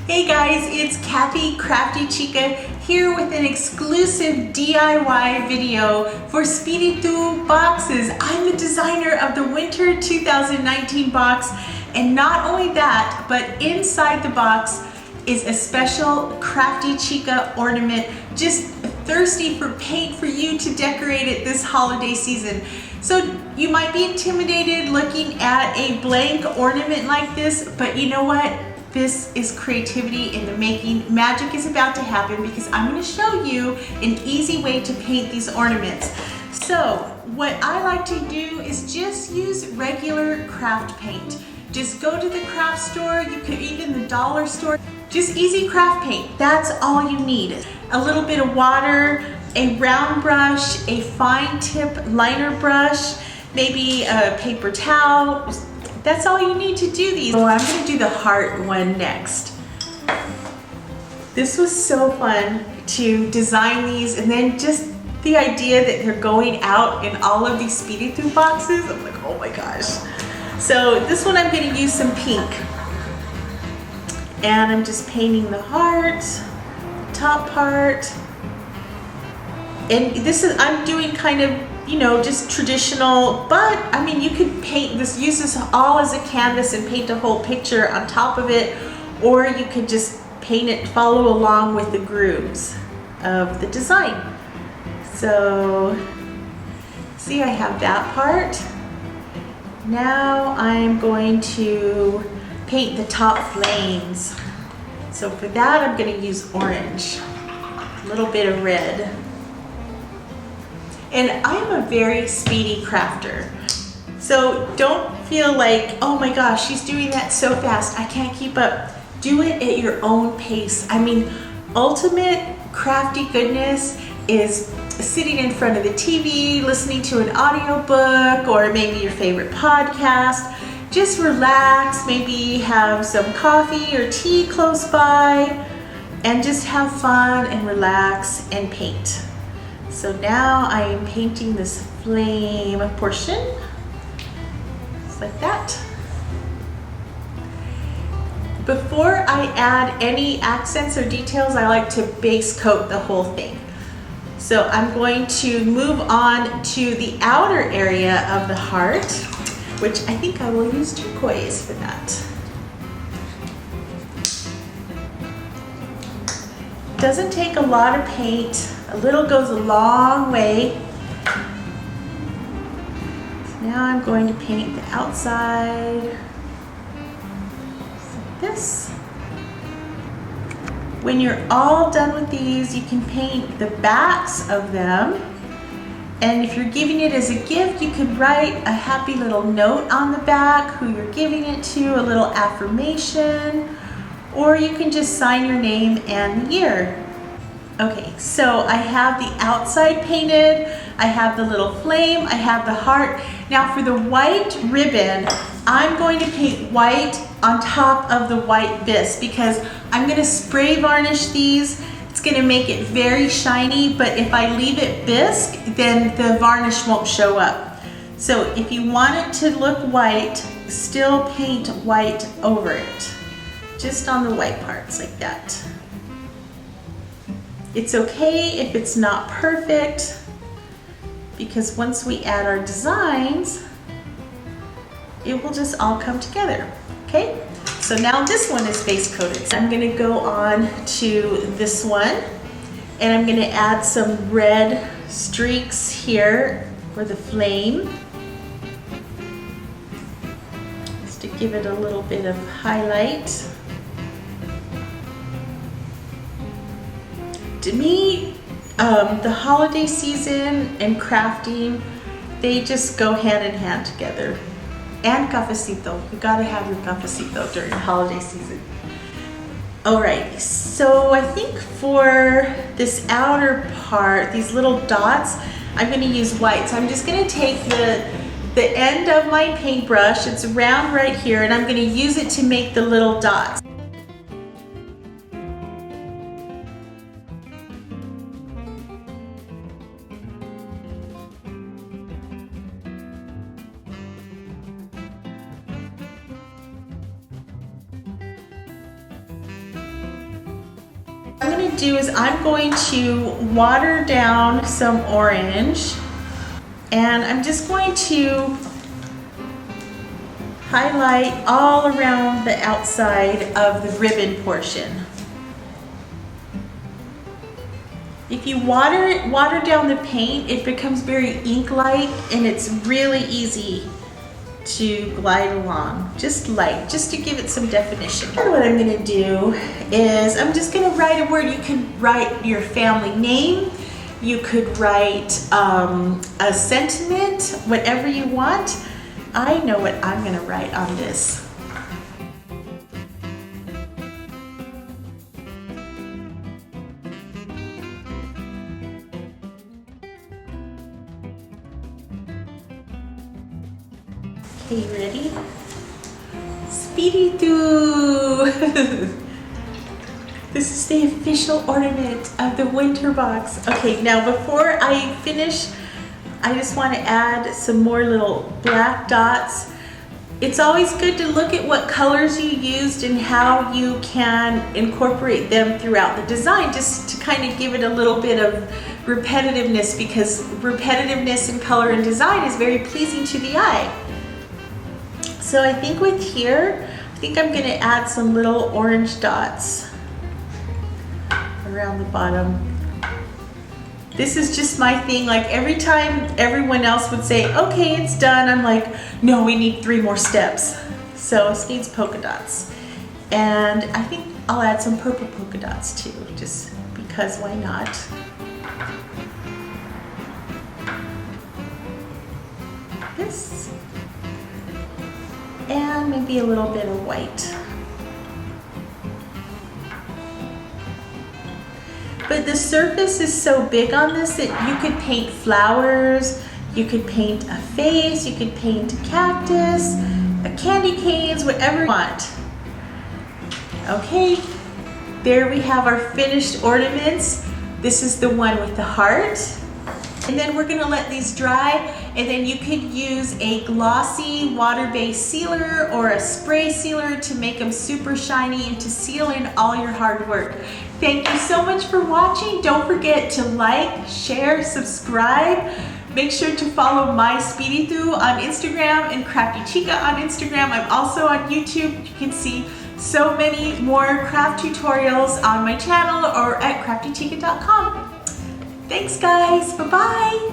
Hey guys, it's Kathy, Crafty Chica, here with an exclusive DIY video for Spiritú boxes. I'm the designer of the Winter 2019 box, and not only that, but inside the box is a special Crafty Chica ornament, just thirsty for paint for you to decorate it this holiday season. So you might be intimidated looking at a blank ornament like this, but you know what? This is creativity in the making. Magic is about to happen because I'm going to show you an easy way to paint these ornaments. So what I like to do is just use regular craft paint. Just go to the craft store, you could even the dollar store. Just easy craft paint, that's all you need. A little bit of water, a round brush, a fine tip liner brush, maybe a paper towel. That's all you need to do these. So I'm gonna do the heart one next. This was so fun to design these, and then just the idea that they're going out in all of these Spiritú boxes. I'm like, oh my gosh. So this one I'm gonna use some pink. And I'm just painting the heart, the top part. And this is, I'm doing kind of, you know, just traditional, but I mean, you could paint this, use this all as a canvas and paint a whole picture on top of it, or you could just paint it, follow along with the grooves of the design. So, see, I have that part. Now I'm going to paint the top flames. So for that, I'm going to use orange, a little bit of red. And I'm a very speedy crafter. So don't feel like, oh my gosh, she's doing that so fast, I can't keep up. Do it at your own pace. I mean, ultimate crafty goodness is sitting in front of the TV, listening to an audiobook, or maybe your favorite podcast. Just relax, maybe have some coffee or tea close by, and just have fun and relax and paint. So now I am painting this flame portion, just like that. Before I add any accents or details, I like to base coat the whole thing. So I'm going to move on to the outer area of the heart, which I think I will use turquoise for that. Doesn't take a lot of paint. A little goes a long way. So now I'm going to paint the outside just like this. When you're all done with these, you can paint the backs of them. And if you're giving it as a gift, you could write a happy little note on the back, who you're giving it to, a little affirmation, or you can just sign your name and the year. Okay, so I have the outside painted, I have the little flame, I have the heart. Now for the white ribbon, I'm going to paint white on top of the white bisque because I'm going to spray varnish these. It's going to make it very shiny, but if I leave it bisque, then the varnish won't show up. So if you want it to look white, still paint white over it, just on the white parts like that. It's okay if it's not perfect, because once we add our designs, it will just all come together, okay? So now this one is base coated. So I'm gonna go on to this one, and I'm gonna add some red streaks here for the flame, just to give it a little bit of highlight. To me, the holiday season and crafting, they just go hand in hand together. And cafecito, you gotta have your cafecito during the holiday season. Alright, so I think for this outer part, these little dots, I'm gonna use white. So I'm just gonna take the end of my paintbrush, it's round right here, and I'm gonna use it to make the little dots. do is I'm going to water down some orange, and I'm just going to highlight all around the outside of the ribbon portion. If you water down the paint, it becomes very ink-like, and it's really easy to glide along, just to give it some definition. What I'm gonna do is I'm just gonna write a word. You can write your family name, you could write a sentiment, whatever you want. I know what I'm gonna write on this. Okay, you ready? Spiritú! This is the official ornament of the winter box. Okay, now before I finish, I just want to add some more little black dots. It's always good to look at what colors you used and how you can incorporate them throughout the design, just to kind of give it a little bit of repetitiveness, because repetitiveness in color and design is very pleasing to the eye. So I think with here, I think I'm going to add some little orange dots around the bottom. This is just my thing. Like every time everyone else would say, okay, it's done, I'm like, no, we need 3 more steps. So it needs polka dots. And I think I'll add some purple polka dots too, just because why not? This. And maybe a little bit of white. But the surface is so big on this that you could paint flowers, you could paint a face, you could paint a cactus, a candy canes, whatever you want. Okay, there we have our finished ornaments. This is the one with the heart. And then we're gonna let these dry, and then you could use a glossy water-based sealer or a spray sealer to make them super shiny and to seal in all your hard work. Thank you so much for watching. Don't forget to like, share, subscribe. Make sure to follow my Spiritú on Instagram and Crafty Chica on Instagram. I'm also on YouTube. You can see so many more craft tutorials on my channel or at craftychica.com. Thanks guys, bye-bye.